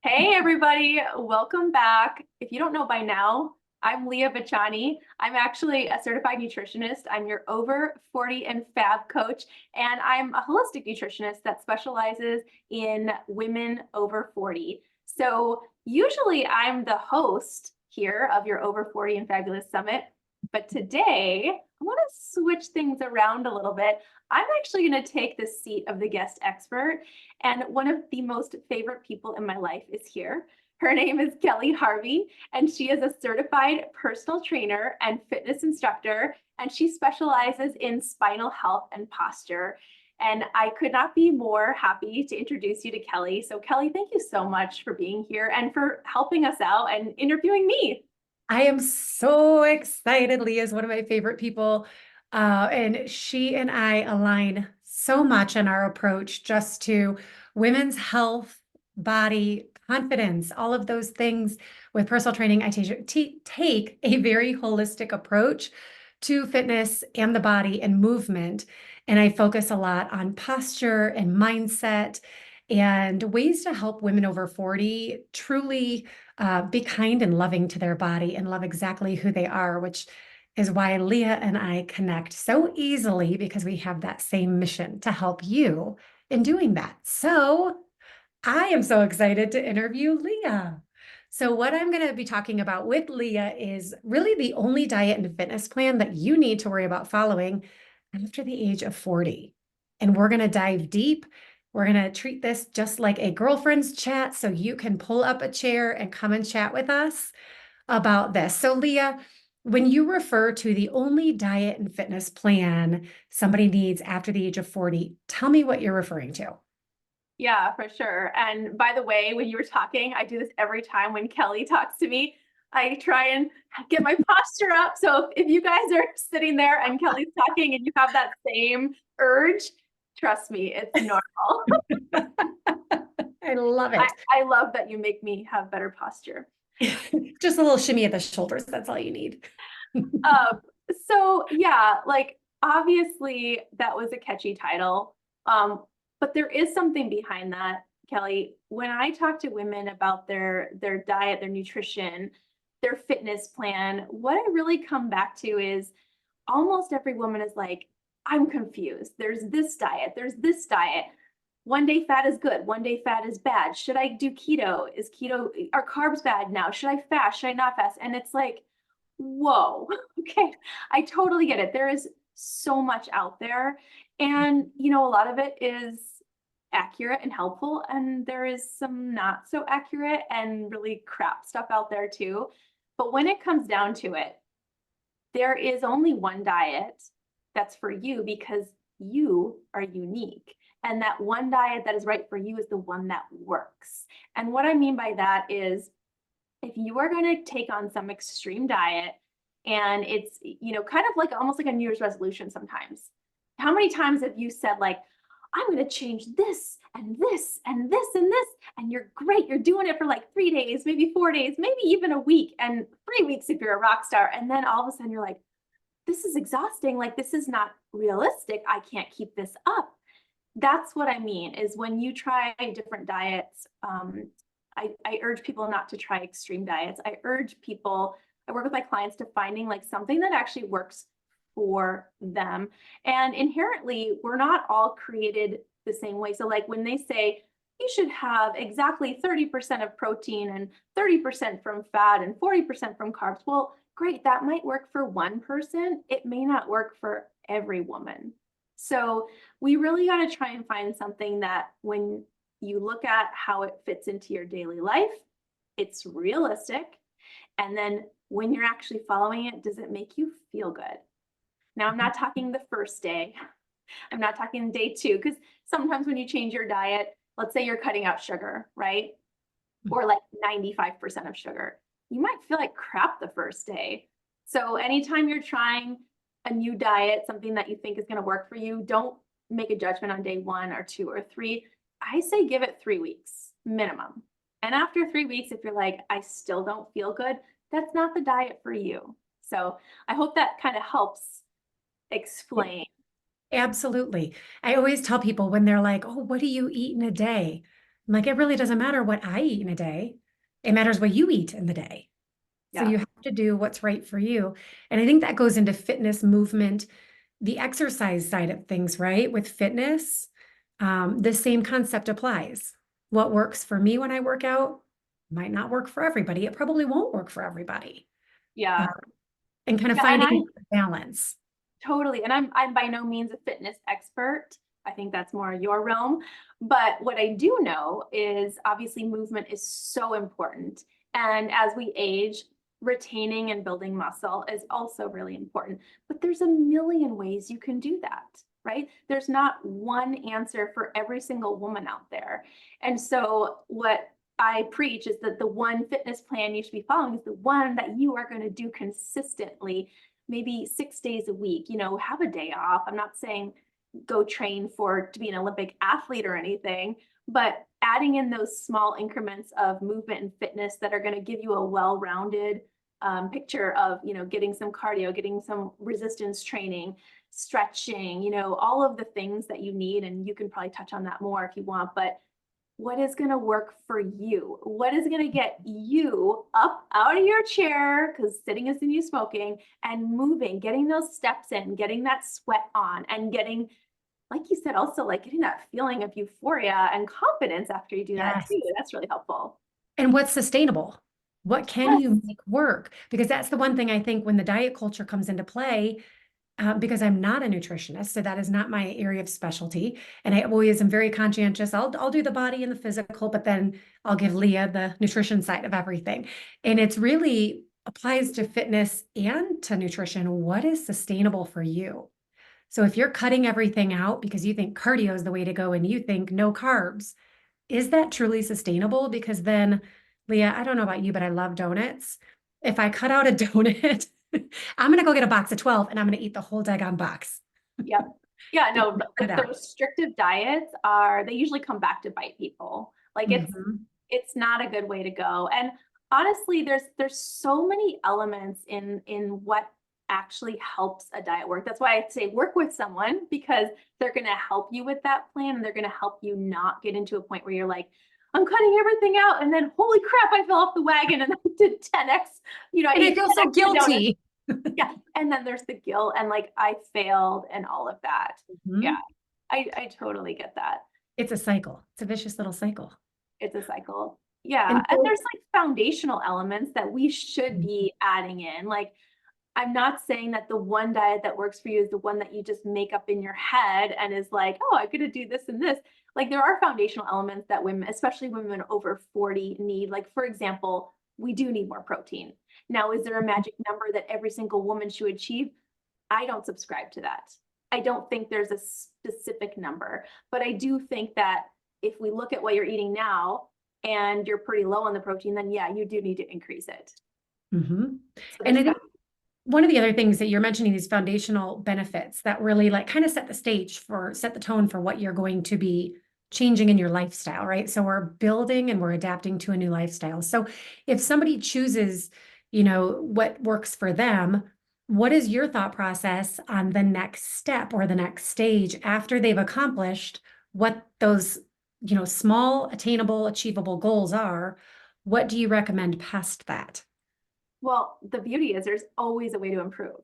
Hey everybody, welcome back. If you don't know by now, I'm Leah Vachani. I'm actually a certified nutritionist. I'm your over 40 and fab coach, and I'm a holistic nutritionist that specializes in women over 40. So usually I'm the host here of your over 40 and fabulous summit, but today I want to switch things around a little bit. I'm actually going to take the seat of the guest expert, and one of the most favorite people in my life is here. Her name is Kelly Harvey, and she is a certified personal trainer and fitness instructor, and she specializes in spinal health and posture. And I could not be more happy to introduce you to Kelly. So Kelly, thank you so much for being here and for helping us out and interviewing me. I am so excited. Leah is one of my favorite people. And she and I align so much in our approach just to women's health, body, confidence, all of those things. With personal training, I take a very holistic approach to fitness and the body and movement. And I focus a lot on posture and mindset and ways to help women over 40 truly be kind and loving to their body and love exactly who they are, which is why Leah and I connect so easily because we have that same mission to help you in doing that. So I am so excited to interview Leah. So, what I'm going to be talking about with Leah is really the only diet and fitness plan that you need to worry about following after the age of 40. And we're going to dive deep. We're going to treat this just like a girlfriend's chat. So, you can pull up a chair and come and chat with us about this. So, Leah, when you refer to the only diet and fitness plan somebody needs after the age of 40, tell me what you're referring to. Yeah, for sure. And by the way, when you were talking, I do this every time when Kelly talks to me. I try and get my posture up. So if you guys are sitting there and Kelly's talking and you have that same urge, trust me, it's normal. I love I, it. I love that you make me have better posture. Just a little shimmy at the shoulders. That's all you need. Um, so yeah, like obviously that was a catchy title. But there is something behind that, Kelly. When I talk to women about their diet, their nutrition, their fitness plan, what I really come back to is almost every woman is like, I'm confused. There's this diet, there's this diet. One day fat is good, one day fat is bad. Should I do keto? Is keto, are carbs bad now? Should I fast? Should I not fast? And it's like, whoa, okay, I totally get it. There is so much out there. And, a lot of it is accurate and helpful. And there is some not so accurate and really crap stuff out there too. But when it comes down to it, there is only one diet that's for you because you are unique. And that one diet that is right for you is the one that works. And what I mean by that is if you are going to take on some extreme diet and it's, kind of like almost like a New Year's resolution sometimes. How many times have you said, like, I'm going to change this and this and this and this? And you're great. You're doing it for like 3 days, maybe 4 days, maybe even a week, and 3 weeks if you're a rock star. And then all of a sudden you're like, this is exhausting. Like, this is not realistic. I can't keep this up. That's what I mean is when you try different diets, I urge people not to try extreme diets. I urge people, I work with my clients to finding like something that actually works for them. And inherently, we're not all created the same way. So like when they say you should have exactly 30% of protein and 30% from fat and 40% from carbs, well, great, that might work for one person. It may not work for every woman. So we really got to try and find something that when you look at how it fits into your daily life, it's realistic. And then when you're actually following it, does it make you feel good? Now, I'm not talking the first day. I'm not talking day two, because sometimes when you change your diet, let's say you're cutting out sugar, right? Or like 95% of sugar, you might feel like crap the first day. So anytime you're trying a new diet, something that you think is going to work for you, don't make a judgment on day 1 or 2 or 3. I say give it 3 weeks minimum. And after 3 weeks, if you're like, I still don't feel good, that's not the diet for you. So I hope that kind of helps Yeah, explain. absolutely. I always tell people when they're like, oh, what do you eat in a day? I'm like, it really doesn't matter what I eat in a day. It matters what you eat in the day. So Yeah. you have to do what's right for you. And I think that goes into fitness, movement, the exercise side of things, right? With fitness, the same concept applies. What works for me when I work out might not work for everybody. It probably won't work for everybody. Uh, Yeah. and kind of Yeah. And I finding balance. totally. And I'm by no means a fitness expert. I think that's more your realm. But what I do know is obviously movement is so important. And as we age, retaining and building muscle is also really important. But there's a million ways you can do that, right? There's not one answer for every single woman out there. And so what I preach is that the one fitness plan you should be following is the one that you are going to do consistently, maybe 6 days a week. Have a day off. I'm not saying go train to be an Olympic athlete or anything, but adding in those small increments of movement and fitness that are going to give you a well-rounded picture of, getting some cardio, getting some resistance training, stretching, all of the things that you need. And you can probably touch on that more if you want, but what is going to work for you? What is going to get you up out of your chair? Because sitting is the new smoking, and moving, getting those steps in, getting that sweat on, and getting, like you said, also like getting that feeling of euphoria and confidence after you do that Yes. too. That's really helpful. And what's sustainable? What can you Yes. make work? Because that's the one thing I think when the diet culture comes into play, because I'm not a nutritionist, so that is not my area of specialty. And I always am very conscientious. I'll do the body and the physical, but then I'll give Leah the nutrition side of everything. And it's really applies to fitness and to nutrition. What is sustainable for you? So if you're cutting everything out because you think cardio is the way to go and you think no carbs, is that truly sustainable? Because then, Leah, I don't know about you, but I love donuts. If I cut out a donut, I'm gonna go get a box of 12 and I'm gonna eat the whole daggone box. Yep. Yeah, Because no, I cut the, it the out. restrictive diets they usually come back to bite people. Like Mhm. it's not a good way to go. And honestly, there's so many elements in what actually helps a diet work. That's why I say work with someone, because they're going to help you with that plan, and they're going to help you not get into a point where you're like, I'm cutting everything out, and then holy crap, I fell off the wagon and I did 10x, I And I ate feel 10x so the donuts. guilty. Yeah. And then there's the guilt and like I failed and all of that. Yeah. Mhm. I totally get that. It's a cycle. It's a vicious little cycle. It's a cycle. Yeah. And And so, there's like foundational elements that we should Mhm. be adding in. Like, I'm not saying that the one diet that works for you is the one that you just make up in your head and is like, oh, I'm going to do this and this. Like, there are foundational elements that women, especially women over 40, need. Like, for example, we do need more protein. Now, is there a magic number that every single woman should achieve? I don't subscribe to that. I don't think there's a specific number, but I do think that if we look at what you're eating now and you're pretty low on the protein, then yeah, you do need to increase it. Mhm. So And there's I that. think one of the other things that you're mentioning, these foundational benefits that really like kind of set the tone for what you're going to be changing in your lifestyle, right? So we're building and we're adapting to a new lifestyle. So if somebody chooses, what works for them, what is your thought process on the next step or the next stage after they've accomplished what those, small, attainable, achievable goals are? What do you recommend past that? Well, the beauty is there's always a way to improve.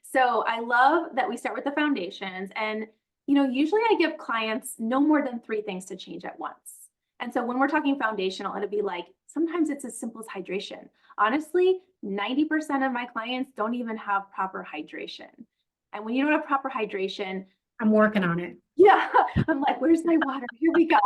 So I love that we start with the foundations, and usually I give clients no more than three things to change at once. And so when we're talking foundational, it'll be like sometimes it's as simple as hydration. Honestly, 90% of my clients don't even have proper hydration. And when you don't have proper hydration, I'm working on it. yeah, I'm like, where's my water? Here we go.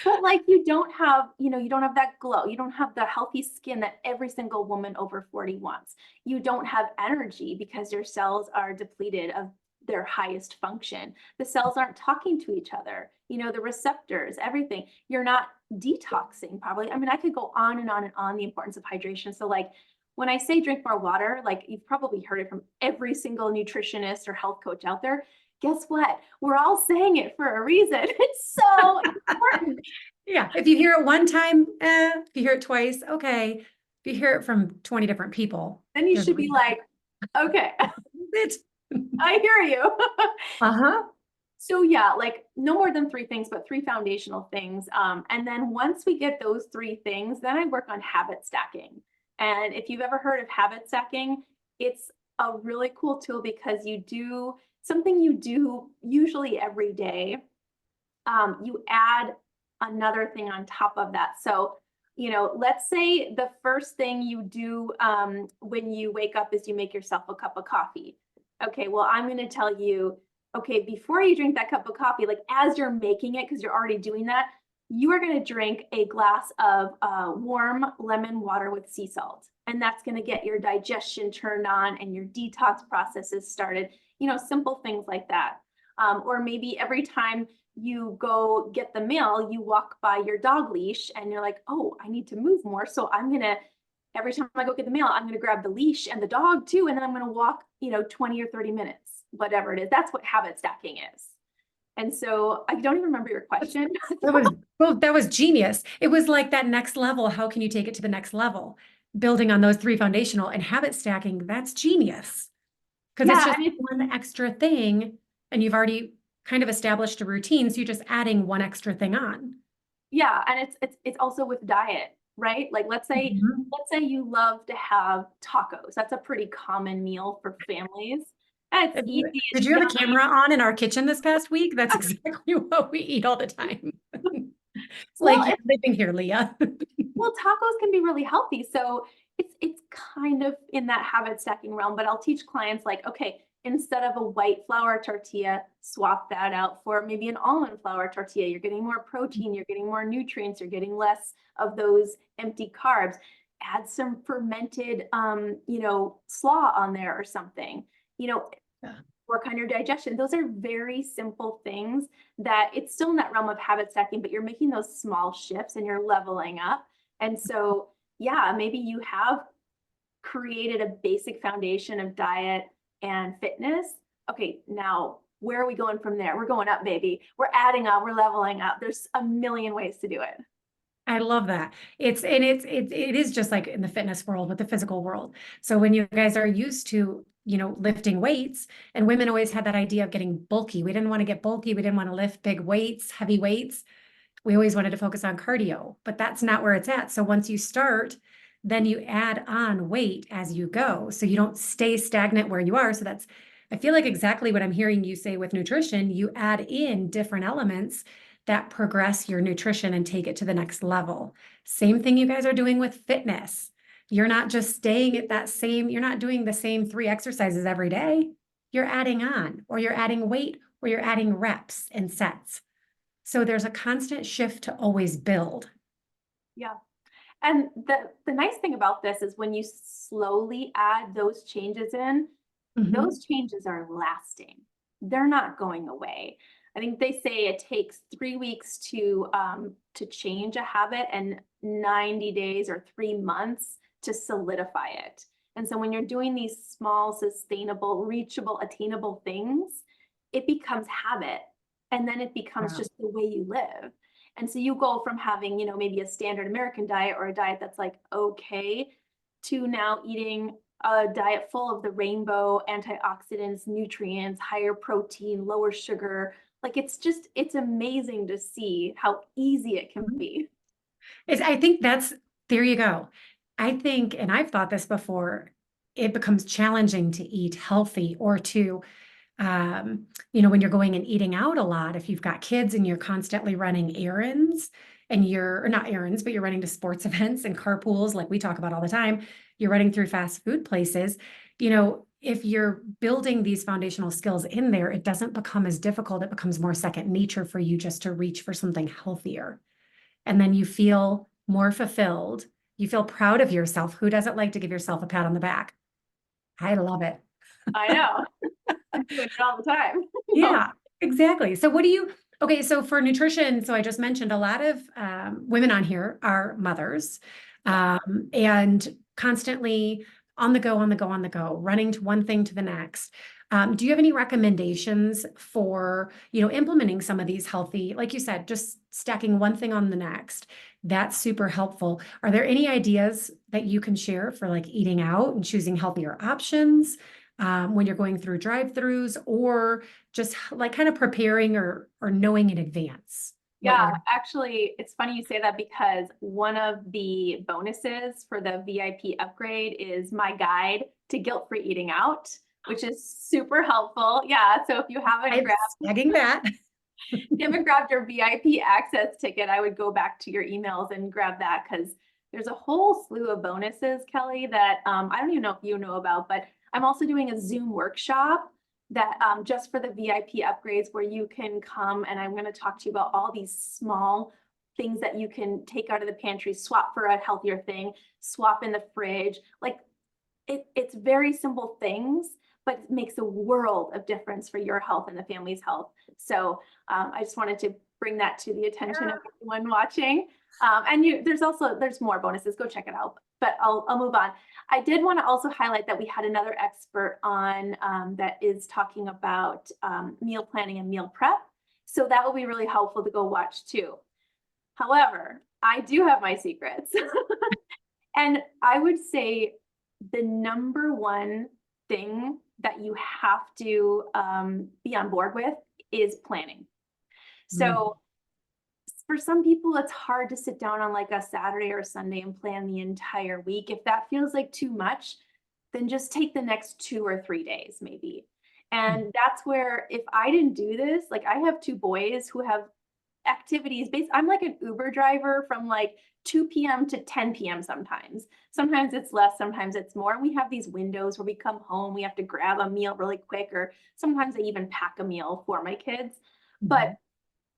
But like you don't have that glow. You don't have the healthy skin that every single woman over 40 wants. You don't have energy because your cells are depleted of their highest function. The cells aren't talking to each other. The receptors, everything. You're not detoxing probably. I mean, I could go on and on and on the importance of hydration. So like when I say drink more water, like you've probably heard it from every single nutritionist or health coach out there. Guess what? We're all saying it for a reason. It's so important. Yeah, if you hear it one time, if you hear it twice, okay. If you hear it from 20 different people, Then you there's a should be reason. like, okay, It. I hear you. Uh-huh. So yeah, like no more than three things, but three foundational things. And then once we get those three things, then I work on habit stacking. And if you've ever heard of habit stacking, it's a really cool tool because you do something you do usually every day. You add another thing on top of that. So, let's say the first thing you do when you wake up is you make yourself a cup of coffee. Okay, well, I'm going to tell you, okay, before you drink that cup of coffee, like as you're making it, because you're already doing that, you are going to drink a glass of warm lemon water with sea salt. And that's going to get your digestion turned on and your detox processes started, simple things like that. Or maybe every time you go get the mail, you walk by your dog leash and you're like, oh, I need to move more. So every time I go get the mail, I'm going to grab the leash and the dog too. And then I'm going to walk, 20 or 30 minutes, whatever it is. That's what habit stacking is. And so I don't even remember your question. That was genius. It was like that next level. How can you take it to the next level? Building on those three foundational and habit stacking, that's genius. Because it's Yeah, just one extra thing, and you've already kind of established a routine, so you're just adding one extra thing on. yeah, and it's also with diet, right? Like Mhm. let's say you love to have tacos. That's a pretty common meal for families. And it's easy, Did it's you have a yummy. camera on in our kitchen this past week? That's exactly what we eat all the time. It's Well, like you're living here, Leah. Well, tacos can be really healthy. So it's kind of in that habit stacking realm, but I'll teach clients like, okay, instead of a white flour tortilla, swap that out for maybe an almond flour tortilla. You're getting more protein, you're getting more nutrients, you're getting less of those empty carbs. Add some fermented slaw on there or something. You know, Yeah. work on your digestion. Those are very simple things that it's still in that realm of habit stacking, but you're making those small shifts and you're leveling up. And so, yeah, maybe you have created a basic foundation of diet and fitness. Okay, now where are we going from there? We're going up, baby. We're adding up, we're leveling up. There's a million ways to do it. I love that. It is just like in the fitness world with the physical world. So when you guys are used to, lifting weights, and women always had that idea of getting bulky. We didn't want to get bulky. We didn't want to lift big weights, heavy weights. We always wanted to focus on cardio, but that's not where it's at. So once you start, then you add on weight as you go. So you don't stay stagnant where you are. So I feel like exactly what I'm hearing you say with nutrition. You add in different elements that progress your nutrition and take it to the next level. Same thing you guys are doing with fitness. You're not just staying at you're not doing the same three exercises every day. You're adding on, or you're adding weight, or you're adding reps and sets. So there's a constant shift to always build. Yeah. And the nice thing about this is when you slowly add those changes in, Mhm. those changes are lasting. They're not going away. I think they say it takes 3 weeks to change a habit and 90 days or 3 months to solidify it. And so when you're doing these small, sustainable, reachable, attainable things, it becomes habit. And then it becomes Wow. just the way you live. And so you go from having, maybe a standard American diet or a diet that's like okay to now eating a diet full of the rainbow antioxidants, nutrients, higher protein, lower sugar. Like it's amazing to see how easy it can Mhm. be. I think there you go. I think, and I've thought this before, it becomes challenging to eat healthy or to, when you're going and eating out a lot, if you've got kids and you're constantly running errands and or not errands, but you're running to sports events and carpools, like we talk about all the time, you're running through fast food places, if you're building these foundational skills in there, it doesn't become as difficult. It becomes more second nature for you just to reach for something healthier. And then you feel more fulfilled. You feel proud of yourself. Who doesn't like to give yourself a pat on the back? I love it. I know. I'm doing it all the time. Yeah, exactly. So okay, so for nutrition, so I just mentioned a lot of women on here are mothers, Yeah. and constantly on the go, on the go, on the go, running to one thing to the next. Do you have any recommendations for, implementing some of these healthy, like you said, just stacking one thing on the next? That's super helpful. Are there any ideas that you can share for like eating out and choosing healthier options? when you're going through drive-throughs, or just like kind of preparing or knowing in advance what Yeah, you're gonna. actually, it's funny you say that because one of the bonuses for the VIP upgrade is my guide to guilt-free eating out, which is super helpful. Yeah, so if you haven't I'm snagging that. grabbed your VIP access ticket, I would go back to your emails and grab that because there's a whole slew of bonuses, Kelly, that I don't even know if you know about, but I'm also doing a Zoom workshop that just for the VIP upgrades where you can come and I'm going to talk to you about all these small things that you can take out of the pantry, swap for a healthier thing, swap in the fridge. Like it's very simple things, but it makes a world of difference for your health and the family's health. So I just wanted to bring that to the attention of everyone watching. And there's more bonuses. Go check it out. But I'll move on. I did want to also highlight that we had another expert on that is talking about meal planning and meal prep. So that will be really helpful to go watch too. However, I do have my secrets. And I would say the number one thing that you have to be on board with is planning. So for some people, it's hard to sit down on like a Saturday or a Sunday and plan the entire week. If that feels like too much, then just take the next 2 or 3 days, maybe. And that's where if I didn't do this, like I have 2 boys who have activities based. I'm like an Uber driver from like 2 p.m. to 10 p.m. sometimes. Sometimes it's less, sometimes it's more. We have these windows where we come home, we have to grab a meal really quick, or sometimes I even pack a meal for my kids. But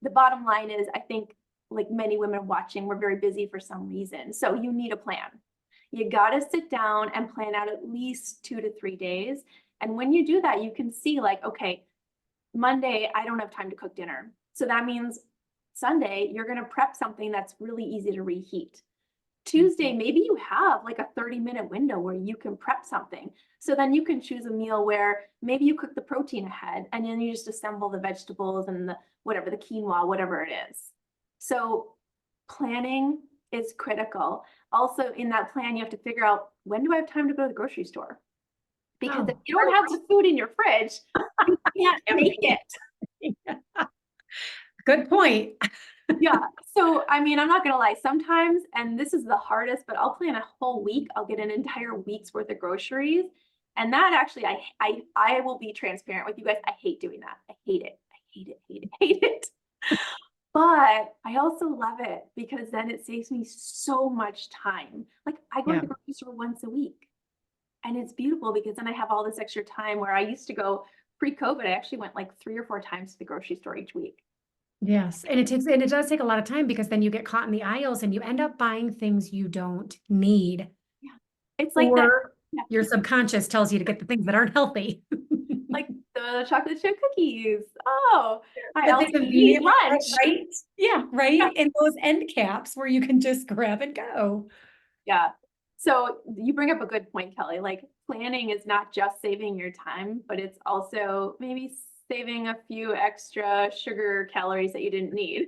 the bottom line is, I think like many women watching, we're very busy for some reason. So you need a plan. You got to sit down and plan out at least 2 to 3 days. And when you do that, you can see like, okay, Monday, I don't have time to cook dinner. So that means Sunday, you're going to prep something that's really easy to reheat. Tuesday, maybe you have like a 30-minute window where you can prep something. So then you can choose a meal where maybe you cook the protein ahead and then you just assemble the vegetables and the whatever, the quinoa, whatever it is. So planning is critical. Also in that plan, you have to figure out, when do I have time to go to the grocery store? Because if you don't have the food in your fridge, you can't make it. Good point. Yeah. So, I mean, I'm not gonna lie, sometimes, and this is the hardest, but I'll plan a whole week. I'll get an entire week's worth of groceries. And that actually, I will be transparent with you guys. I hate doing that. I hate it. I hate it, hate it, hate it. But I also love it because then it saves me so much time. Like I go to the grocery store once a week. And it's beautiful because then I have all this extra time where I used to go pre-COVID. I actually went like 3 or 4 times to the grocery store each week. Yes, and it does take a lot of time because then you get caught in the aisles and you end up buying things you don't need, Yeah. It's like that. or Yeah. your subconscious tells you to get the things that aren't healthy. Like the chocolate chip cookies. Oh, I But also the eat convenient, lunch. right? Yeah. Right? Yeah. And those end caps where you can just grab and go. Yeah. So you bring up a good point, Kelly. Like planning is not just saving your time, but it's also maybe saving a few extra sugar calories that you didn't need.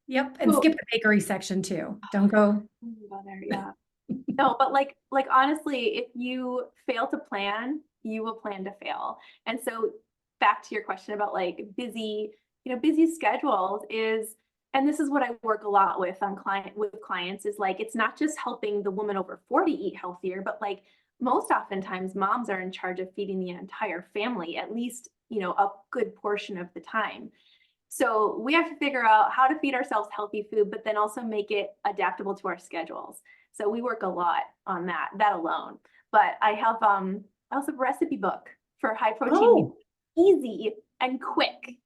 Yep, and So, skip the bakery section too. Don't go. go there, yeah. No, but like honestly, if you fail to plan, you will plan to fail. And so back to your question about like busy schedules is, and this is what I work a lot with clients is like, it's not just helping the woman over 40 eat healthier, but like most oftentimes moms are in charge of feeding the entire family, at least, a good portion of the time. So we have to figure out how to feed ourselves healthy food, but then also make it adaptable to our schedules. So we work a lot on that alone. But I also have a recipe book for high protein, easy and quick.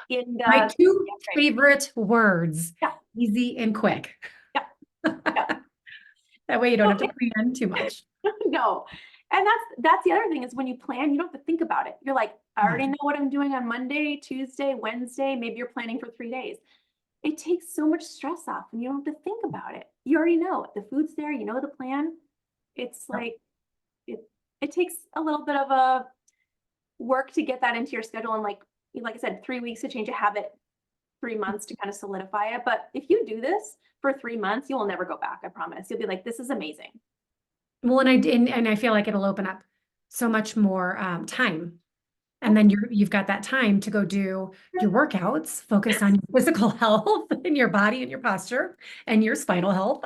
In My the 2 favorite words, yeah, easy and quick. yeah, yeah. That way you don't have to plan too much. No. And that's the other thing is when you plan, you don't have to think about it. You're like, I already know what I'm doing on Monday, Tuesday, Wednesday. Maybe you're planning for 3 days. It takes so much stress off and you don't have to think about it. You already know it. The food's there, you know the plan. It's like it takes a little bit of a work to get that into your schedule, and like I said, 3 weeks to change a habit, 3 months to kind of solidify it. But if you do this for 3 months, you will never go back. I promise. You'll be like, this is amazing. Well, and I feel like it'll open up so much more time. And then you've got that time to go do your workouts, focus on your physical health and your body and your posture and your spinal health.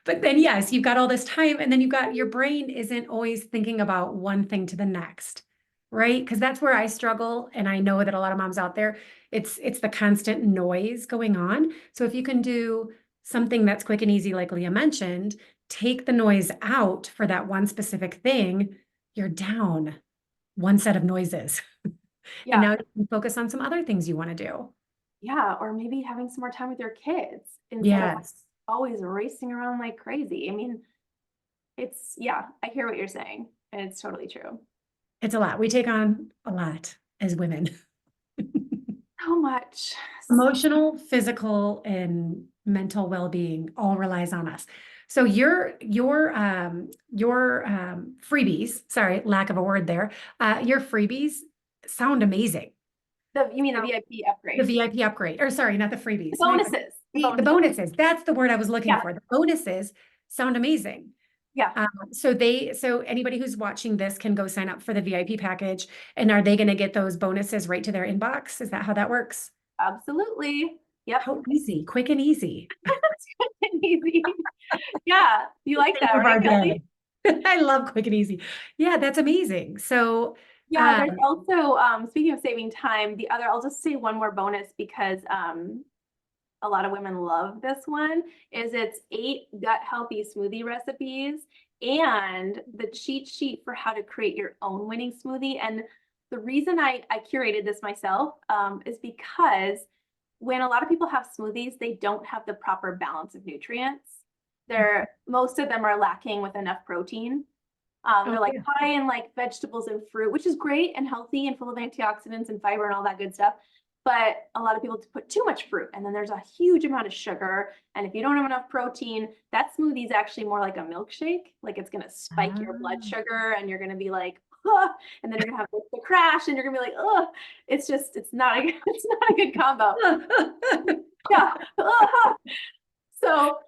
But then, yes, you've got all this time, and then you've got your brain isn't always thinking about one thing to the next, right? Because that's where I struggle. And I know that a lot of moms out there, it's the constant noise going on. So if you can do something that's quick and easy, like Leah mentioned, take the noise out for that one specific thing, you're down one set of noises. And Yeah. now you can focus on some other things you want to do. Yeah. Or maybe having some more time with your kids instead of Yes. always racing around like crazy. I mean, yeah, I hear what you're saying, and it's totally true. It's a lot. We take on a lot as women. So much. So Emotional, physical, and mental well-being all relies on us. So your freebies, sorry, lack of a word there, your freebies sound amazing. you mean the VIP The upgrade? VIP upgrade, or sorry, not the freebies. The bonuses. The The bonuses. bonuses. That's the word I was looking Yeah. for. The bonuses sound amazing. Yeah. So anybody who's watching this can go sign up for the VIP package. And are they going to get those bonuses right to their inbox? Is that how that works? Absolutely. Yep. How easy, quick and easy. It's quick and easy. Yeah. You like that, Of right, our Kelly? day. I love quick and easy. Yeah, that's amazing. So, Yeah, there's also, speaking of saving time, I'll just say one more bonus because a lot of women love this one, is it's 8 gut healthy smoothie recipes and the cheat sheet for how to create your own winning smoothie. And the reason I curated this myself is because when a lot of people have smoothies, they don't have the proper balance of nutrients. Most of them are lacking with enough protein. They're like yeah. high in like vegetables and fruit, which is great and healthy and full of antioxidants and fiber and all that good stuff. But a lot of people put too much fruit, and then there's a huge amount of sugar. And if you don't have enough protein, that smoothie is actually more like a milkshake. Like it's gonna spike your blood sugar, and you're gonna be like, oh, and then you're gonna have the crash, and you're gonna be like, oh, it's not it's not a good combo. Yeah. So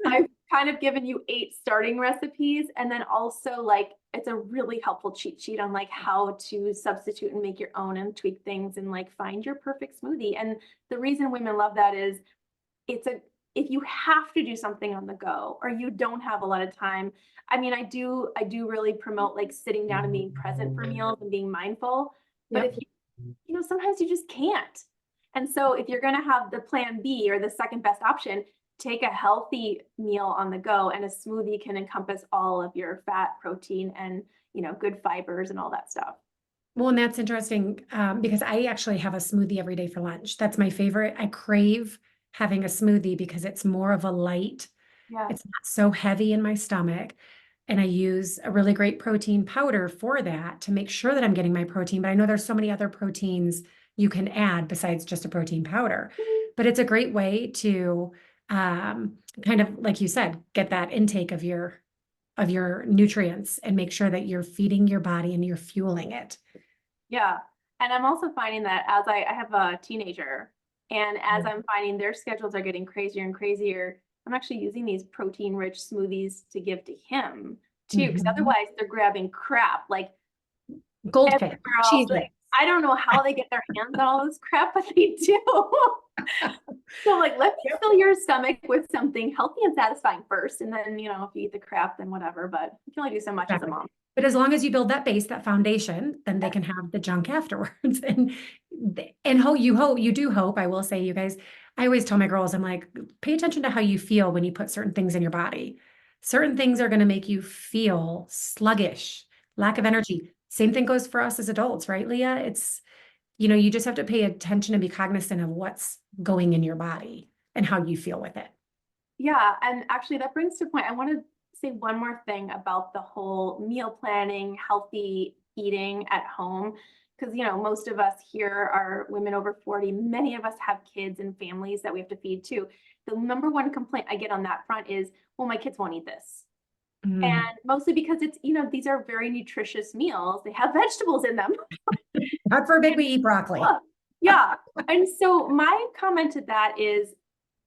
I've kind of given you 8 starting recipes, and then also like it's a really helpful cheat sheet on like how to substitute and make your own and tweak things and like find your perfect smoothie. And the reason women love that is if you have to do something on the go or you don't have a lot of time. I mean, I do really promote like sitting down and being present for meals and being mindful. But if Yep. sometimes you just can't. And so if you're going to have the plan B or the second best option, take a healthy meal on the go, and a smoothie can encompass all of your fat, protein, and good fibers and all that stuff. Well, and that's interesting because I actually have a smoothie every day for lunch. That's my favorite. I crave having a smoothie because it's more of a light. Yeah. It's not so heavy in my stomach. And I use a really great protein powder for that to make sure that I'm getting my protein. But I know there's so many other proteins you can add besides just a protein powder. But it's a great way to kind of, like you said, get that intake of your nutrients and make sure that you're feeding your body and you're fueling it. Yeah. And I'm also finding that as I have a teenager, and as I'm finding their schedules are getting crazier and crazier, I'm actually using these protein rich smoothies to give to him too. Because Mhm. otherwise they're grabbing crap like Goldfish, everywhere else. cheese Like, I don't know how they get their hands on all this crap, but they do. So like, let me fill your stomach with something healthy and satisfying first. And then, if you eat the crap, then whatever, but you can only do so much as a Exactly. mom. But as long as you build that base, that foundation, then they can have the junk afterwards. You do hope, I will say, you guys, I always tell my girls, I'm like, pay attention to how you feel when you put certain things in your body. Certain things are going to make you feel sluggish, lack of energy. Same thing goes for us as adults, right, Leah? You just have to pay attention and be cognizant of what's going in your body and how you feel with it. Yeah, and actually that brings to a point. I want to say one more thing about the whole meal planning, healthy eating at home. Because, most of us here are women over 40. Many of us have kids and families that we have to feed too. The number one complaint I get on that front is, well, my kids won't eat this. And Mm. mostly because these are very nutritious meals. They have vegetables in them. God forbid we eat broccoli. Yeah. And so my comment to that is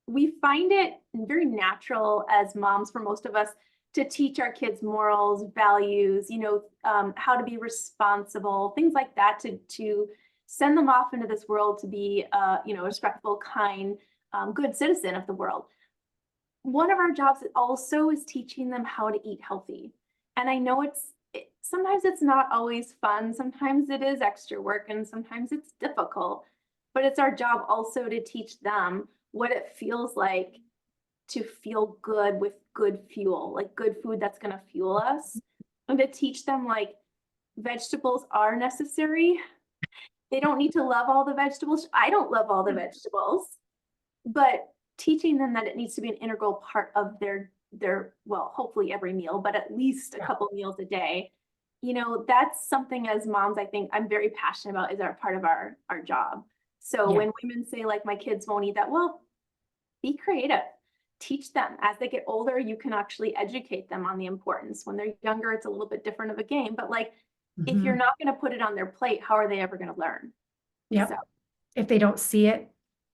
we find it very natural as moms for most of us to teach our kids morals, values, how to be responsible, things like that, to send them off into this world to be, a respectful, kind, good citizen of the world. One of our jobs also is teaching them how to eat healthy. And I know sometimes it's not always fun. Sometimes it is extra work and sometimes it's difficult, but it's our job also to teach them what it feels like to feel good with good fuel, like good food that's going to fuel us, and to teach them like vegetables are necessary. They don't need to love all the vegetables. I don't love all the vegetables, but teaching them that it needs to be an integral part of their well, hopefully every meal, but at least a couple meals a day. That's something as moms, I think I'm very passionate about, is our part of our job. So when women say like, my kids won't eat that, well, be creative. Teach them. As they get older, you can actually educate them on the importance. When they're younger, it's a little bit different of a game, but like, if you're not going to put it on their plate, how are they ever going to learn? Yep. So, if they don't see it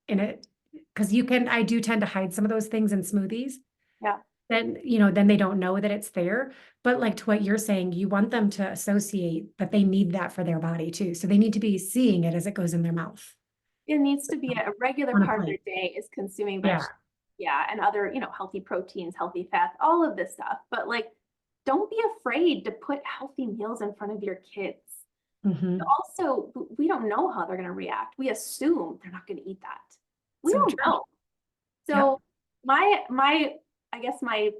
in it, because I do tend to hide some of those things in smoothies. yeah. Then, then they don't know that it's there. But like to what you're saying, you want them to associate that they need that for their body too. So they need to be seeing it as it goes in their mouth. It needs to be a regular On a part of their plate. day is consuming Yeah. vegetables. Yeah. And other, healthy proteins, healthy fats, all of this stuff. But like, don't be afraid to put healthy meals in front of your kids. Also, we don't know how they're going to react. We assume they're not going to eat that. We don't know. So I guess my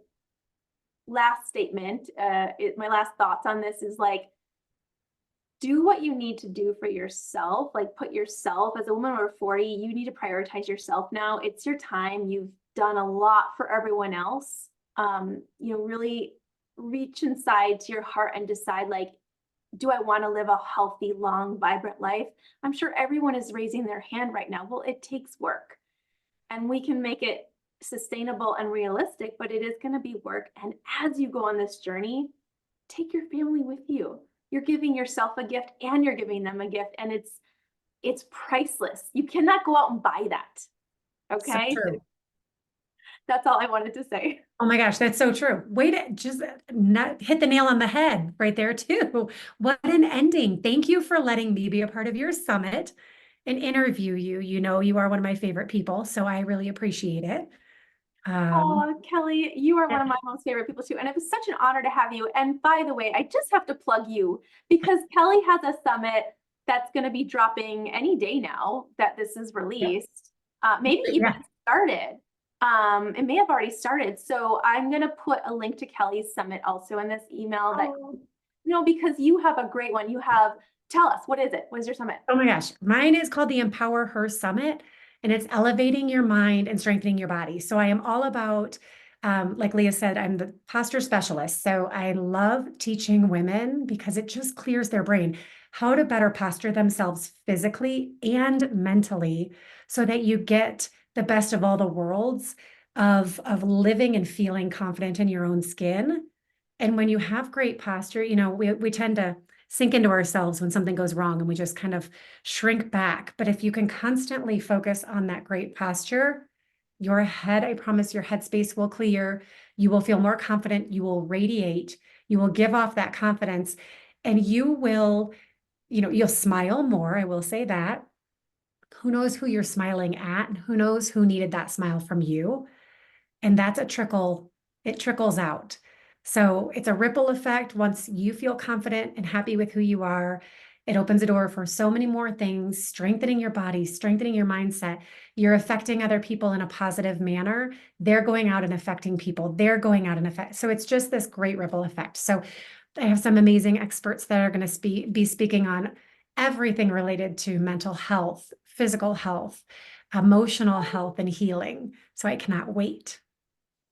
last statement, my last thoughts on this is like, do what you need to do for yourself. Like, put yourself, as a woman over 40, you need to prioritize yourself now. It's your time. You've done a lot for everyone else. Really reach inside to your heart and decide, like, do I want to live a healthy, long, vibrant life? I'm sure everyone is raising their hand right now. Well, it takes work, and we can make it sustainable and realistic, but it is going to be work. And as you go on this journey, take your family with you. You're giving yourself a gift and you're giving them a gift, and it's priceless. You cannot go out and buy that. Okay. So that's all I wanted to say. Oh my gosh, that's so true. Way to just not hit the nail on the head right there too. What an ending. Thank you for letting me be a part of your summit and interview you. You are one of my favorite people, so I really appreciate it. Oh, Kelly, you are one of my most favorite people too. And it was such an honor to have you. And by the way, I just have to plug you because Kelly has a summit that's going to be dropping any day now that this is released. Maybe even started. It may have already started. So I'm going to put a link to Kelly's summit also in this email because you have a great one. Tell us, what is it? What is your summit? Oh my gosh. Mine is called the Empower Her Summit, and it's elevating your mind and strengthening your body. So I am all about, like Leah said, I'm the posture specialist. So I love teaching women because it just clears their brain how to better posture themselves physically and mentally so that you get the best of all the worlds of living and feeling confident in your own skin. And when you have great posture, we tend to sink into ourselves when something goes wrong and we just kind of shrink back. But if you can constantly focus on that great posture, your head, I promise your headspace will clear. You will feel more confident. You will radiate. You will give off that confidence, and you will, you'll smile more. I will say that. Who knows who you're smiling at? And who knows who needed that smile from you? And that's it trickles out. So it's a ripple effect. Once you feel confident and happy with who you are, it opens a door for so many more things, strengthening your body, strengthening your mindset. You're affecting other people in a positive manner. They're going out and affecting people. They're going out and affect. So it's just this great ripple effect. So I have some amazing experts that are going to be speaking on everything related to mental health, physical health, emotional health, and healing. So I cannot wait.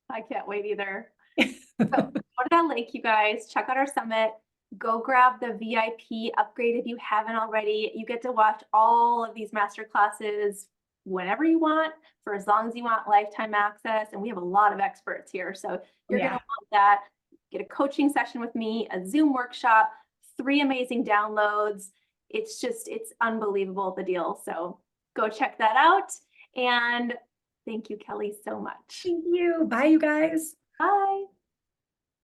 I can't wait either. So go to that link, you guys. Check out our summit. Go grab the VIP upgrade if you haven't already. You get to watch all of these master classes whenever you want, for as long as you want, lifetime access. And we have a lot of experts here. So you're going to want that. Get a coaching session with me, a Zoom workshop, 3 amazing downloads. It's unbelievable, the deal. So go check that out. And thank you, Kelly, so much. Thank you. Bye, you guys. Bye.